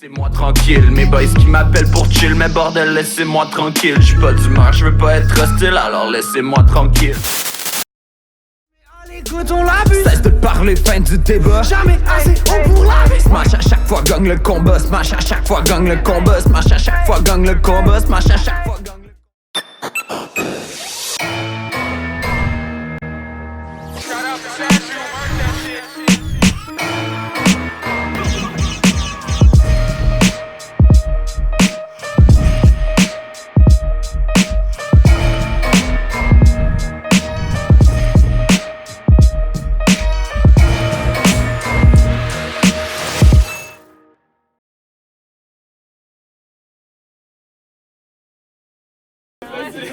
Laissez-moi tranquille, mes boys qui m'appellent pour chill, mais bordel, laissez-moi tranquille. J'suis pas d'humeur, j'veux pas être hostile, alors laissez-moi tranquille. Écoute, on l'abuse. Cesse de parler, fin du débat. Jamais assez haut pour la vie. Smash à chaque fois, gagne le combat. Smash à chaque fois, gagne le combat. Smash à chaque fois, gagne le combat. Smash à chaque fois, gagne le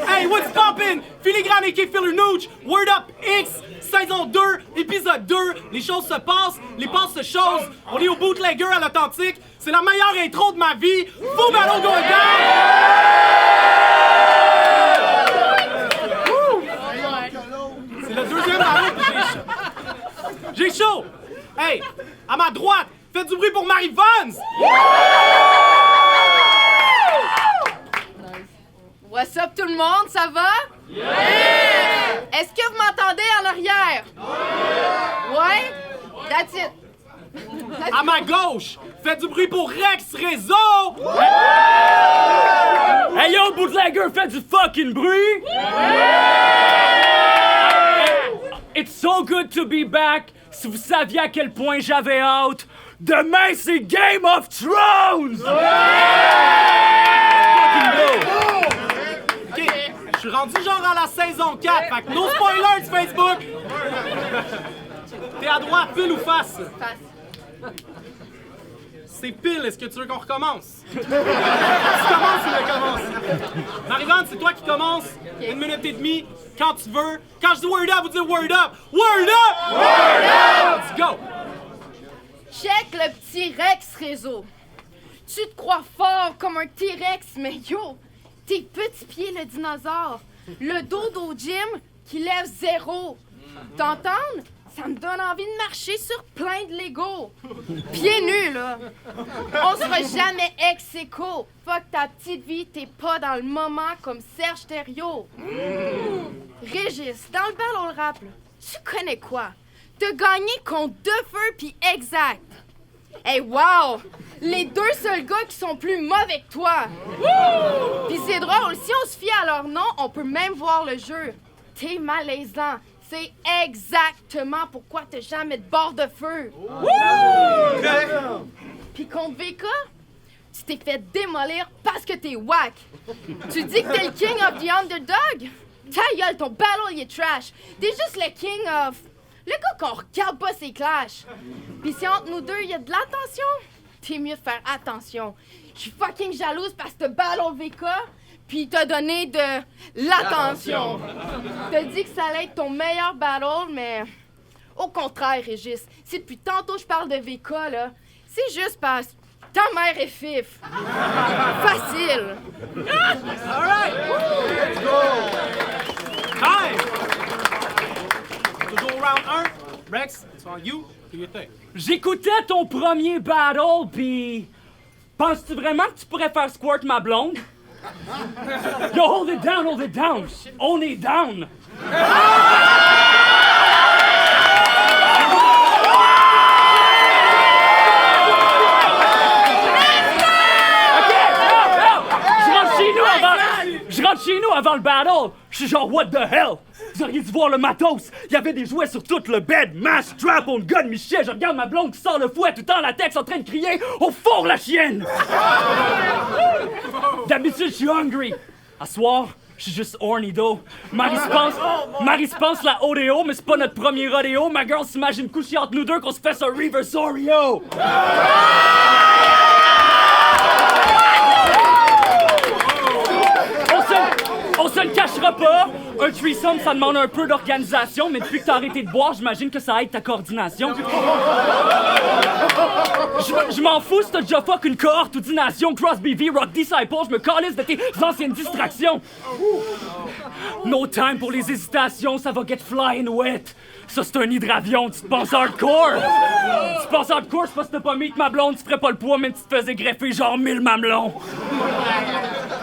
Hey, what's poppin'? Filigrane et Filler Nooch, Word Up X, saison 2, épisode 2. Les choses se passent, les passes se choses. On est au bootlegger à l'authentique. C'est la meilleure intro de ma vie. Full battle going down! C'est le deuxième battle que j'ai chaud. Hey, à ma droite, faites du bruit pour Marie Vance! What's up tout le monde, ça va? Yeah! Est-ce que vous m'entendez en arrière? Ouais? That's it. À ma gauche, faites du bruit pour Rex Réseau! Hey yo, bootlegger, faites du fucking bruit! It's so good to be back! Si vous saviez à quel point j'avais hâte, demain c'est Game of Thrones! Fucking go! Je suis rendu genre à la saison 4, fait que no spoilers Facebook! T'es à droite, pile ou face? Face. C'est pile, est-ce que tu veux qu'on recommence? Tu commences ou je commence? Marie-Vance, c'est toi qui commence. 1 minute et demie, quand tu veux. Quand je dis word up, vous dites word up! Word up! Word up! Let's go! Check le petit Rex Réseau. Tu te crois fort comme un T-Rex, mais yo, tes petits pieds le dinosaure. Le dos au gym qui lève 0. T'entends? Ça me donne envie de marcher sur plein de Lego. Pieds nus, là. On sera jamais ex-écho. Fuck ta petite vie, t'es pas dans le moment comme Serge Thériault. Régis, dans le battle rap, là, tu connais quoi? T'as gagné contre deux feux pis exact. Hey, wow! Les deux seuls gars qui sont plus mauvais que toi. Pis c'est drôle, si on se fie à leur nom, on peut même voir le jeu. T'es malaisant. C'est exactement pourquoi t'as jamais de bord de feu. Pis contre VK, tu t'es fait démolir parce que t'es whack. Tu dis que t'es le king of the underdog? Ta gueule, ton battle il est trash. T'es juste le king of... Le gars qu'on regarde pas ses clashs. Pis si entre nous deux, il y a de l'attention, t'es mieux de faire attention. Je suis fucking jalouse parce que t'as battle VK, pis t'as donné de l'attention. T'as dit que ça allait être ton meilleur battle, mais... Au contraire, Régis, si depuis tantôt je parle de VK, là, c'est juste parce que ta mère est fif. Facile. Alright! Let's go! Time! Toujours round 1. Rex, it's on you. Do your thing. J'écoutais ton premier battle, pis... Penses-tu vraiment que tu pourrais faire squirt ma blonde? Yo, hold it down, hold it down! On est down! Je rentre chez nous avant le battle. Je suis genre, what the hell? Vous auriez dû voir le matos. Il y avait des jouets sur tout le bed. Mash, strap, on gun, Michel. Je regarde ma blonde qui sort le fouet tout en latex en train de crier, on fourre la chienne! D'habitude, je suis hungry. À soir, je suis juste horny though. Marie se pense la Odeo, mais c'est pas notre premier rodeo. Ma girl s'imagine coucher entre nous deux qu'on se fait un reverse Oreo. On se le cachera pas, un threesome, ça demande un peu d'organisation, mais depuis que t'as arrêté de boire, j'imagine que ça aide ta coordination. Je m'en fous si t'as déjà fuck une cohorte ou 10 nations, Crosby V, Rock Disciple, je me calisse de tes anciennes distractions. No time pour les hésitations, ça va get flying wet. Ça, c'est un hydravion, tu te penses hardcore? Tu te penses hardcore, c'est parce que t'as pas mis que ma blonde, tu ferais pas le poids, même si tu te faisais greffer genre 1000 mamelons.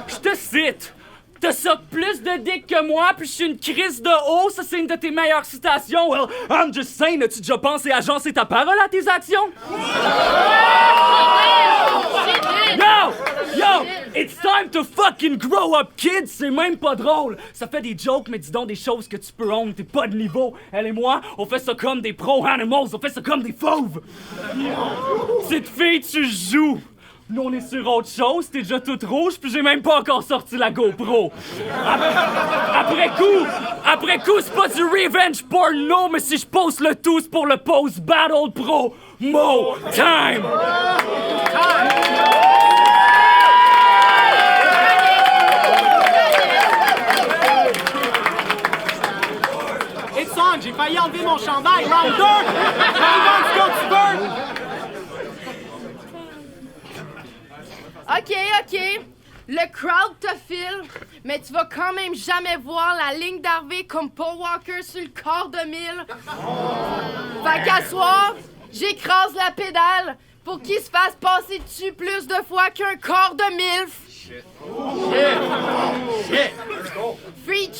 Je te cite. T'as ça plus de dick que moi, puis je suis une crise de haut, ça c'est une de tes meilleures citations. Well, I'm just saying, as-tu déjà pensé à agencer ta parole à tes actions? Yo! It's time to fucking grow up, kids! C'est même pas drôle! Ça fait des jokes, mais dis donc des choses que tu peux honte, t'es pas de niveau. Elle et moi, on fait ça comme des pro-animals, on fait ça comme des fauves! Petite fille, tu joues! Nous, on est sur autre chose, t'es déjà toute rouge, puis j'ai même pas encore sorti la GoPro. Après coup, c'est pas du revenge porno, mais si je poste le tout, c'est pour le post Battle Pro. Mo time! It's on, j'ai failli enlever mon chandail. Round 2! Let's go, tu veux? OK. Le crowd te file, mais tu vas quand même jamais voir la ligne d'arrivée comme Paul Walker sur le quart de mille. Fait qu'à soir, j'écrase la pédale pour qu'il se fasse passer dessus plus de fois qu'un quart de milf. Fille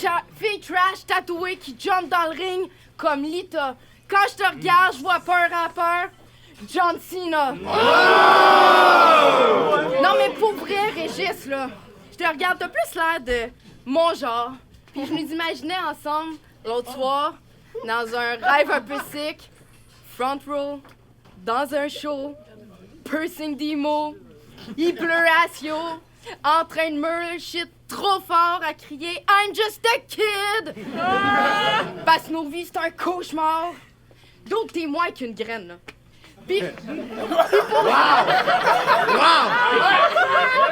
trash tatouée qui jump dans le ring comme Lita. Quand je te regarde, je vois pas un rappeur. John Cena. Non, mais pour vrai, Régis, là, je te regarde, t'as plus l'air de mon genre. Puis je nous imaginais ensemble, l'autre soir, dans un rêve un peu sick, front row, dans un show, pursing des mots, hypleratio, en train de murder shit trop fort à crier « I'm just a kid! » Parce que nos vies, c'est un cauchemar. D'autres, t'es moins qu'une graine, là. Pis pour...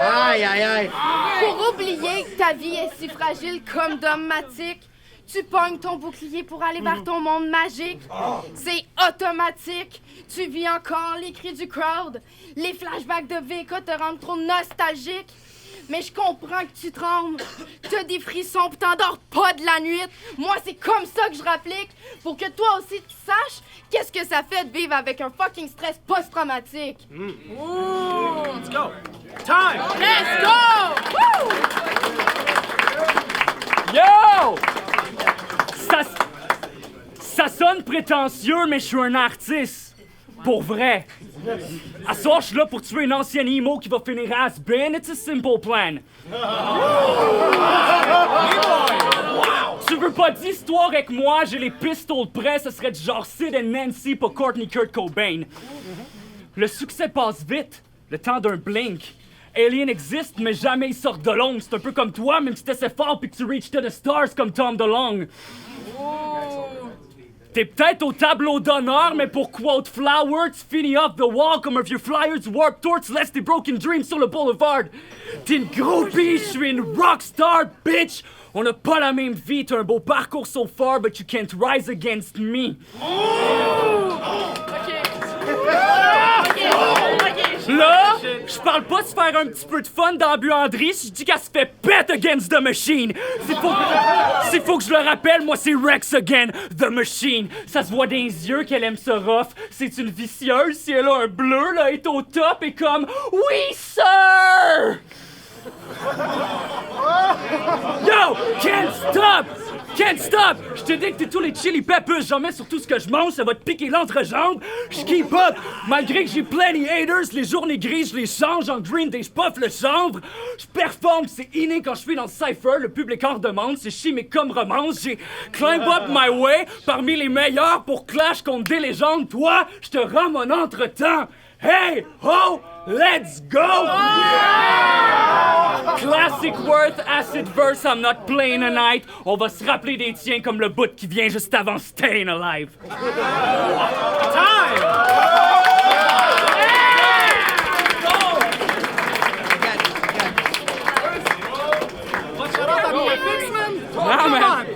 Aïe! Pour oublier que ta vie est si fragile comme dogmatique, tu pognes ton bouclier pour aller vers ton monde magique. C'est automatique. Tu vis encore les cris du crowd. Les flashbacks de VK te rendent trop nostalgique. Mais je comprends que tu trembles. T'as des frissons pis t'endors pas de la nuit. Moi, c'est comme ça que je rapplique. Pour que toi aussi, tu saches qu'est-ce que ça fait de vivre avec un fucking stress post-traumatique. Let's go. Time! Let's go! Woo! Yo! Ça sonne prétentieux, mais je suis un artiste. Pour vrai. À soir, je suis là pour tuer une ancienne emo qui va finir has-been. It's a simple plan. Tu veux pas d'histoire avec moi? J'ai les pistoles prêts. Ce serait du genre Sid and Nancy pour Courtney Kurt Cobain. Le succès passe vite. Le temps d'un blink. Alien existe, mais jamais il sort de l'ombre. C'est un peu comme toi, même si t'essaies fort puis que tu reach to the stars comme Tom DeLonge. T'es peut-être au tableau d'honneur, mais pour quote Flower, tu finis off the wall comme un vieux flyer du Warped Tour, tu laisses tes broken dreams sur le boulevard. T'es une groupie, je suis une rockstar, bitch! On n'a pas la même vie, t'as un beau parcours so far, but you can't rise against me. Là, je parle pas de se faire un petit peu de fun dans la buanderie si je dis qu'elle se fait bet against the machine. S'il faut que je le rappelle, moi c'est Rex again, the machine. Ça se voit dans les yeux qu'elle aime ce rough. C'est une vicieuse, si elle a un bleu, là, elle est au top et comme « Oui, sir! » Yo, can't stop! Can't stop! Je te dis que t'es tous les chili peppers, j'en mets sur tout ce que je mange, ça va te piquer l'entrejambe. Je keep up! Malgré que j'ai plein de haters, les journées grises, je les change en green day, je puff le chanvre. Je performe, c'est inné quand je suis dans le cypher, le public en demande, c'est chimique comme romance. J'ai climb up my way parmi les meilleurs pour clash contre des légendes. Toi, je te rends mon entretemps. Hey, ho, let's go! Classic worth, acid verse, I'm not playing tonight. On va se rappeler des tiens comme le bout qui vient juste avant Staying Alive. Time! Ah, man.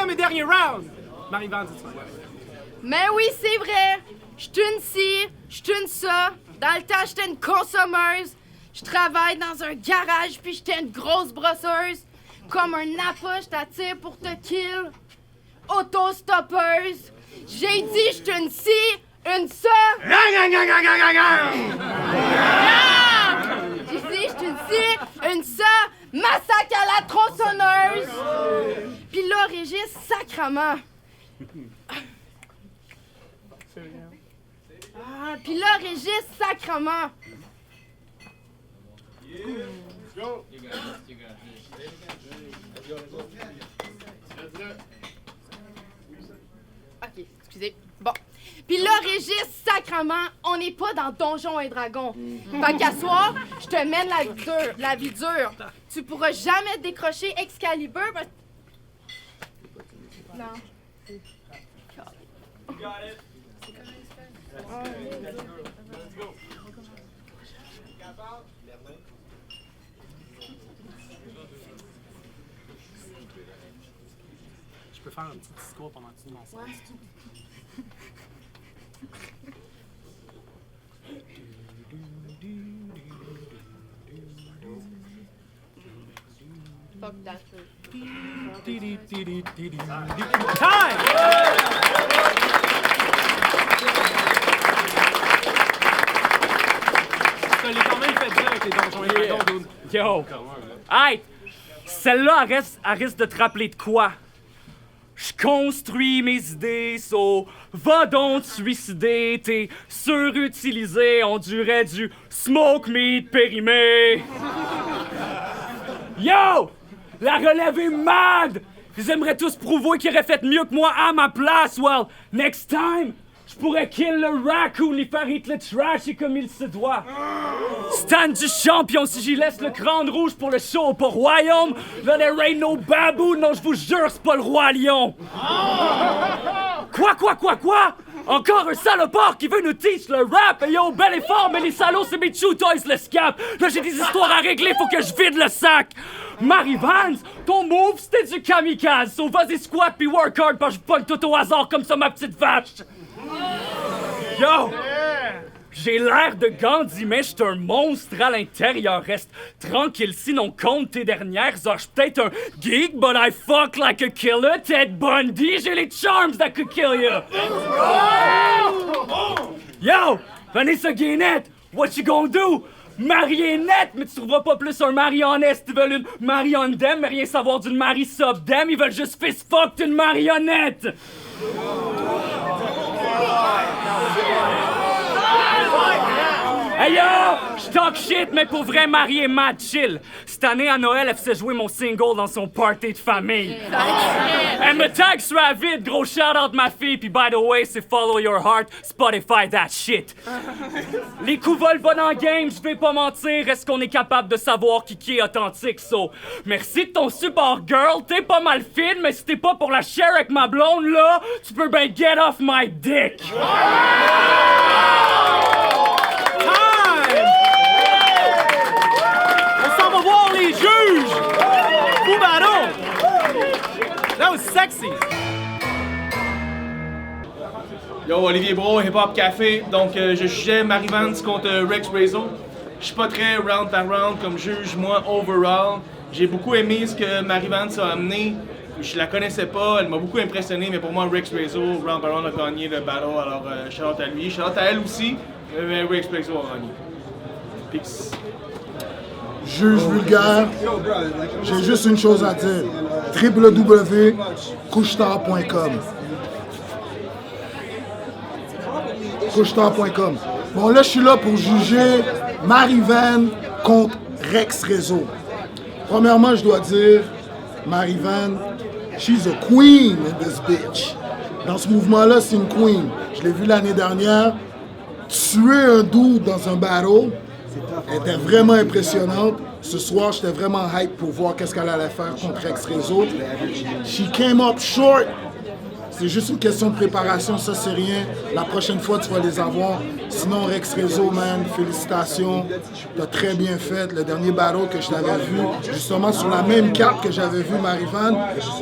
5e et dernier round. Marie-Van, dis-tu quoi? Mais oui, c'est vrai. J'suis une ci, j'suis une ça. Dans le temps, j'étais une consommeuse. Je travaille dans un garage, puis j'étais une grosse brosseuse. Comme un Napa, j't'attire pour te kill. Autostoppeuse. J'ai dit j'suis une ci, une ça. J'ai dit j'suis une ci, une ça. Massacre à la tronçonneuse. Puis là, Régis, sacrement. Puis là, Régis, sacrement. Ok, excusez. Bon. Puis là, Régis, sacrement, on n'est pas dans Donjons et Dragons. Fait qu'à soir, je te mène la vie dure. Tu pourras jamais décrocher Excalibur. Non. Je peux faire un petit discours pendant que tu m'en sors. Fuck that shit. Time! Je te l'ai quand même fait dire avec les Donjons et Dragons, dude. Yo! Hey! Celle-là, elle risque de te rappeler de quoi? Je construis mes idées, so va donc te suicider, t'es surutilisé, on dirait du smoke meat périmé. Yo! La relève est mad! Ils aimeraient tous prouver qu'ils auraient fait mieux que moi à ma place. Well, next time, je pourrais kill le raccoon et faire hit le trash et comme il se doit. Stand du champion si j'y laisse le crâne rouge pour le show pour royaume. Là, there ain't no babou, non, je vous jure, c'est pas le roi lion. Quoi? Encore un salopard qui veut nous teach le rap. Et yo, bel effort, mais les salauds, c'est mes chew toys, le scap. Là, j'ai des histoires à régler, faut que je vide le sac. Marie-Vance, ton move, c'était du kamikaze. So vas-y squat puis work hard, parce que je pogne tout au hasard comme ça, ma petite vache. Yo! J'ai l'air de Gandhi, mais j'suis un monstre à l'intérieur. Reste tranquille, sinon compte tes dernières heures. J'suis peut-être un geek, but I fuck like a killer. Ted Bundy, j'ai les charms that could kill you. Yo! Vanessa Guénette, what you gonna do? Marionnette, mais tu trouveras pas plus un marionnette. Ils veulent une marionnette, mais rien savoir d'une Marie sub dem. Ils veulent juste fist fuck d'une marionnette. Hey yo! J'talk shit, mais pour vrai, Marie est mad chill. Cette année, à Noël, elle faisait jouer mon single dans son party de famille. Elle me tag sur la vide, gros shout-out ma fille. Puis by the way, c'est Follow Your Heart, Spotify that shit. Les coups volent pas dans le game, je vais pas mentir. Est-ce qu'on est capable de savoir qui est authentique, so? Merci de ton support, girl. T'es pas mal fine, mais si t'es pas pour la share avec ma blonde, là, tu peux ben get off my dick. On va voir les juges! Fou ballon! That was sexy! Yo, Olivier Bro, Hip Hop Café. Donc, je jugeais Marie-Vance contre Rex Rezo. Je suis pas très round par round comme juge, moi, overall. J'ai beaucoup aimé ce que Marie-Vance a amené. Je la connaissais pas, elle m'a beaucoup impressionné, mais pour moi, Rex Rezo, round par round, a gagné le battle. Alors, shout out à lui. Shout out à elle aussi, mais Rex Rezo a gagné. Peace. Juge vulgaire, j'ai juste une chose à dire. www.couchetard.com. Couchetard.com. Bon, là, je suis là pour juger Marie-Van contre Rex Rezo. Premièrement, je dois dire, Marie-Van, she's a queen in this bitch. Dans ce mouvement-là, c'est une queen. Je l'ai vu l'année dernière. Tuer un dude dans un battle, elle était vraiment impressionnante. Ce soir, j'étais vraiment hype pour voir qu'est-ce qu'elle allait faire contre Rex Rezo. She came up short. C'est juste une question de préparation, ça c'est rien. La prochaine fois, tu vas les avoir. Sinon, Rex Rezo, man, félicitations. T'as très bien fait. Le dernier battle que je t'avais vu, justement sur la même carte que j'avais vu Marivan,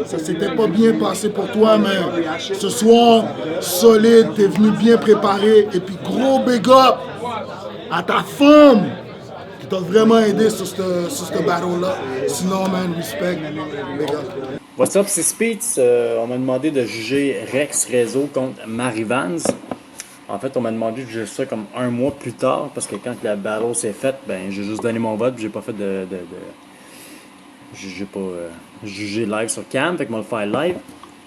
ça s'était pas bien passé pour toi, mais ce soir, solide, t'es venu bien préparé. Et puis, gros big up à ta femme qui t'a vraiment aidé sur ce battle-là. Sinon, man, respect, big up. What's up, c'est Speeds. On m'a demandé de juger Rex Rezo contre Marivans. En fait, on m'a demandé de juger ça comme un mois plus tard, parce que quand la battle s'est faite, ben j'ai juste donné mon vote, j'ai pas fait j'ai pas jugé live sur cam, fait que moi le faire live.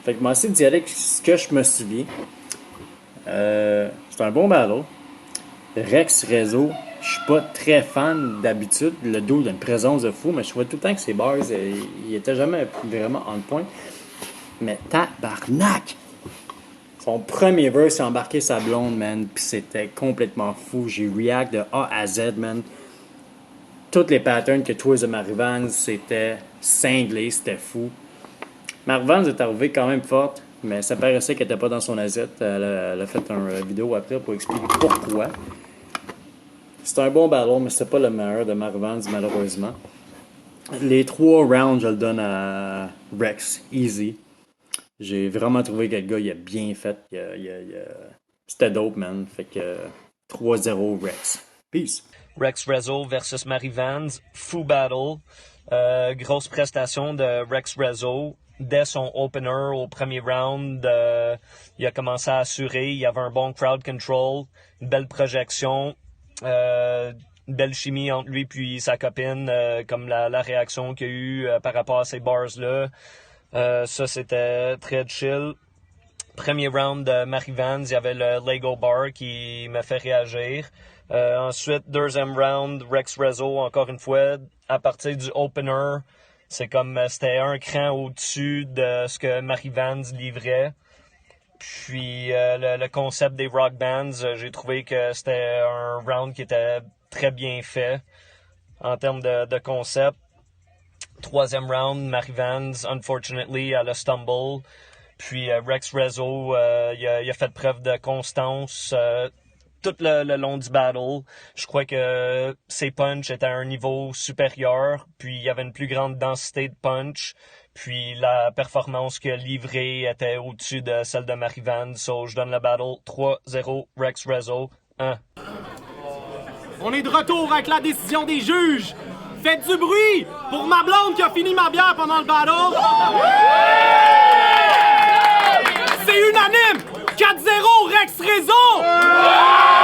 Fait que moi aussi d'y aller avec ce que je me souviens. C'est un bon battle. Rex Rezo, je suis pas très fan d'habitude. Le dude a une présence de fou, mais je trouvais tout le temps que ses bars, il était jamais vraiment on point. Mais tabarnak! Son premier verse, il a embarqué sa blonde, man, pis c'était complètement fou. J'ai react de A à Z, man. Toutes les patterns que Twiz de Marivans, c'était cinglé, c'était fou. Marivans est arrivée quand même forte, mais ça paraissait qu'elle était pas dans son assiette. Elle a fait une vidéo après pour expliquer pourquoi. C'est un bon battle, mais c'est pas le meilleur de Marivans, malheureusement. Les 3 rounds, je le donne à Rex, easy. J'ai vraiment trouvé que le gars, il a bien fait. C'était dope, man. Fait que 3-0 Rex. Peace. Rex Rezo versus Marivans, fou battle. Grosse prestation de Rex Rezo. Dès son opener au premier round, il a commencé à assurer. Il y avait un bon crowd control, une belle projection. Une belle chimie entre lui puis sa copine, comme la réaction qu'il y a eu par rapport à ces bars-là. Ça, c'était très chill. Premier round de Marivans, il y avait le Lego Bar qui m'a fait réagir. Ensuite, deuxième round, Rex Rezo, encore une fois, à partir du opener, c'est comme c'était un cran au-dessus de ce que Marivans livrait. Puis le concept des rock bands, j'ai trouvé que c'était un round qui était très bien fait en termes de concept. Troisième round, Marivans, unfortunately, elle a stumble. Puis Rex Rezo, il a fait preuve de constance tout le long du battle. Je crois que ses punches étaient à un niveau supérieur. Puis il y avait une plus grande densité de punch. Puis la performance qu'il a livrée était au-dessus de celle de Marivans. So je donne le battle 3-0 Rex Rezo 1. On est de retour avec la décision des juges. Faites du bruit pour ma blonde qui a fini ma bière pendant le battle. C'est unanime. 4-0 Rex Rezo.